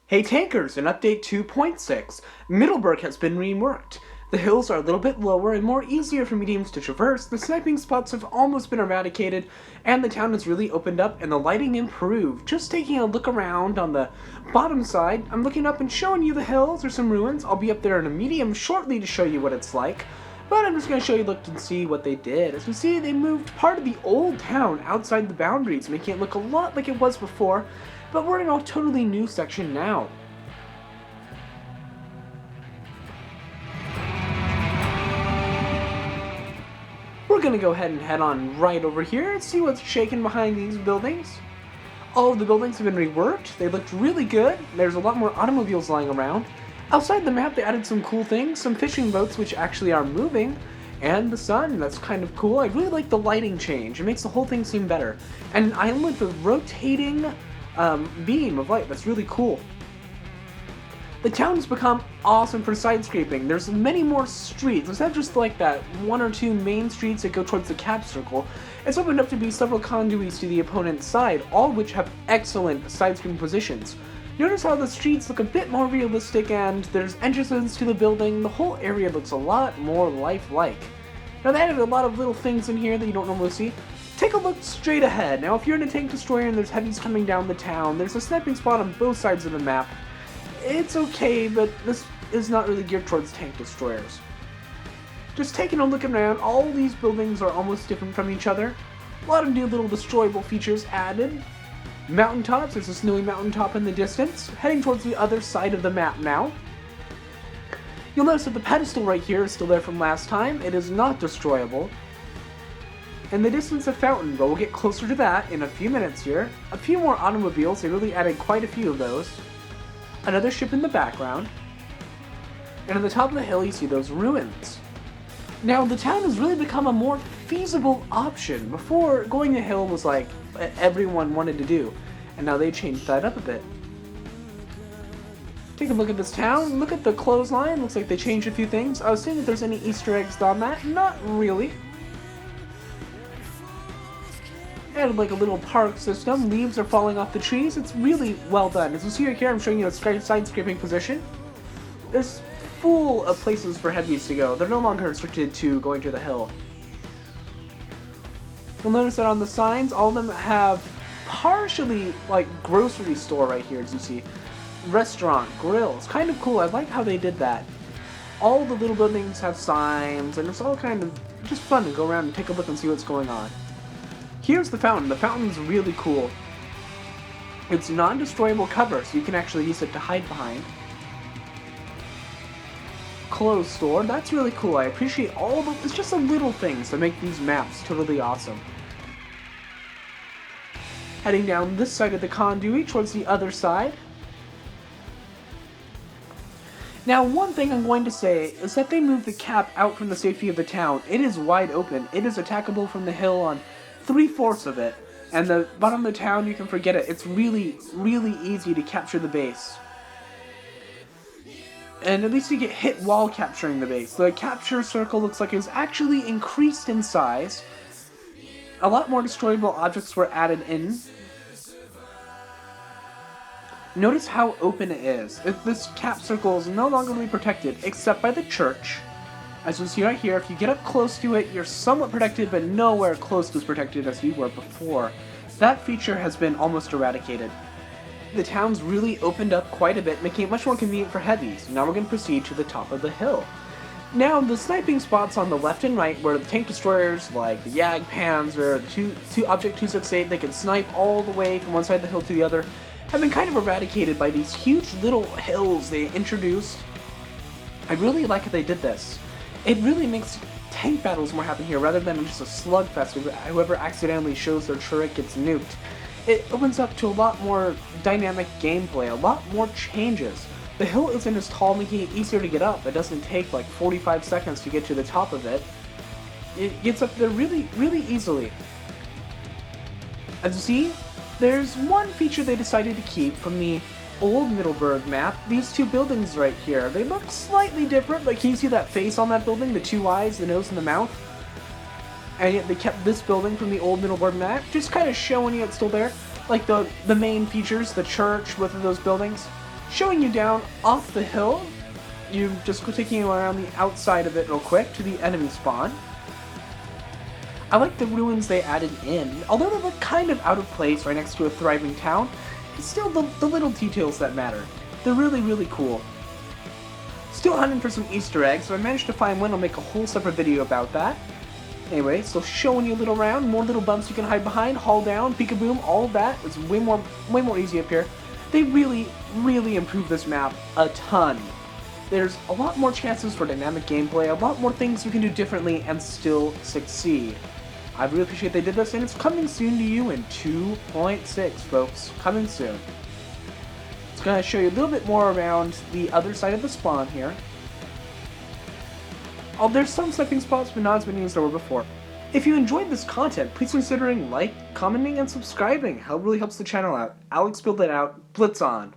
Hey tankers, in update 2.6, Middleburg has been reworked. The hills are a little bit lower and more easier for mediums to traverse, the sniping spots have almost been eradicated, and the town has really opened up and the lighting improved. Just taking a look around on the bottom side, I'm looking up and showing you the hills or some ruins. I'll be up there in a medium shortly to show you what it's like, but I'm just going to show you look and see what they did. As we see, they moved part of the old town outside the boundaries, making it look a lot like it was before, but we're in a totally new section now. We're gonna go ahead and head on right over here and see what's shaking behind these buildings. All of the buildings have been reworked. They looked really good. There's a lot more automobiles lying around. Outside the map, they added some cool things, some fishing boats which actually are moving, and the sun, that's kind of cool. I really like the lighting change. It makes the whole thing seem better. And an island with a rotating beam of light. That's really cool. The town has become awesome for side scraping. There's many more streets. Instead of just like that one or two main streets that go towards the cap circle, it's opened up to be several conduits to the opponent's side, all of which have excellent side scraping positions. Notice how the streets look a bit more realistic and there's entrances to the building. The whole area looks a lot more lifelike. Now they added a lot of little things in here that you don't normally see. Take a look straight ahead. Now if you're in a tank destroyer and there's heavies coming down the town, there's a sniping spot on both sides of the map. It's okay, but this is not really geared towards tank destroyers. Just taking a look around, all these buildings are almost different from each other. A lot of new little destroyable features added. Mountaintops, there's a snowy mountaintop in the distance, heading towards the other side of the map now. You'll notice that the pedestal right here is still there from last time. It is not destroyable. In the distance, a fountain, but we'll get closer to that in a few minutes here. A few more automobiles, they really added quite a few of those. Another ship in the background. And on the top of the hill, you see those ruins. Now, the town has really become a more feasible option. Before, going to hill was like everyone wanted to do, and now they changed that up a bit. Take a look at this town. Look at the clothesline. Looks like they changed a few things. I was seeing if there's any Easter eggs on that. Not really. Added like a little park system. Leaves are falling off the trees. It's really well done. As you see right here, I'm showing you a side scraping position. It's full of places for heavies to go. They're no longer restricted to going to the hill. You'll notice that on the signs, all of them have partially like grocery store right here, as you see. Restaurant, grills. Kind of cool. I like how they did that. All the little buildings have signs, and it's all kind of just fun to go around and take a look and see what's going on. Here's the fountain. The fountain's really cool. It's non-destroyable cover, so you can actually use it to hide behind. Clothes store. That's really cool. I appreciate all the... It's just the little things that make these maps totally awesome. Heading down this side of the conduit towards the other side. Now, one thing I'm going to say is that they moved the cap out from the safety of the town. It is wide open. It is attackable from the hill on 3/4 of it, and the bottom of the town, you can forget it. It's really, really easy to capture the base. And at least you get hit while capturing the base. The capture circle looks like it's actually increased in size. A lot more destroyable objects were added in. Notice how open it is. This cap circle is no longer really protected, except by the church. As you see right here, if you get up close to it, you're somewhat protected, but nowhere close to as protected as you were before. That feature has been almost eradicated. The town's really opened up quite a bit, making it much more convenient for heavies. Now we're going to proceed to the top of the hill. Now, the sniping spots on the left and right, where the tank destroyers, like the Panzer, the Object 268, they can snipe all the way from one side of the hill to the other, have been kind of eradicated by these huge little hills they introduced. I really like how they did this. It really makes tank battles more happen here, rather than just a slugfest where whoever accidentally shows their turret gets nuked. It opens up to a lot more dynamic gameplay, a lot more changes. The hill isn't as tall, making it easier to get up. It doesn't take like 45 seconds to get to the top of it. It gets up there really, really easily. As you see, there's one feature they decided to keep from the old Middleburg map. These two buildings right here, they look slightly different, but can you see that face on that building? The two eyes, the nose, and the mouth? And yet they kept this building from the old Middleburg map, just kind of showing you it's still there. Like the main features, the church, both of those buildings. showing you down off the hill. You just go taking you around the outside of it real quick to the enemy spawn. I like the ruins they added in, although they look kind of out of place right next to a thriving town. It's still the little details that matter. They're really, really cool. Still hunting for some Easter eggs, so I managed to find one. I'll make a whole separate video about that. Anyway, still showing you a little around, more little bumps you can hide behind, haul down, peek-a-boom, all of that. It's way more easy up here. They really, really improved this map a ton. There's a lot more chances for dynamic gameplay, a lot more things you can do differently and still succeed. I really appreciate they did this, and it's coming soon to you in 2.6, folks. Coming soon. It's going to show you a little bit more around the other side of the spawn here. Oh, there's some sniping spots, but not as many as there were before. If you enjoyed this content, please consider commenting, and subscribing. It really helps the channel out. Alexbuildit out. Blitz on.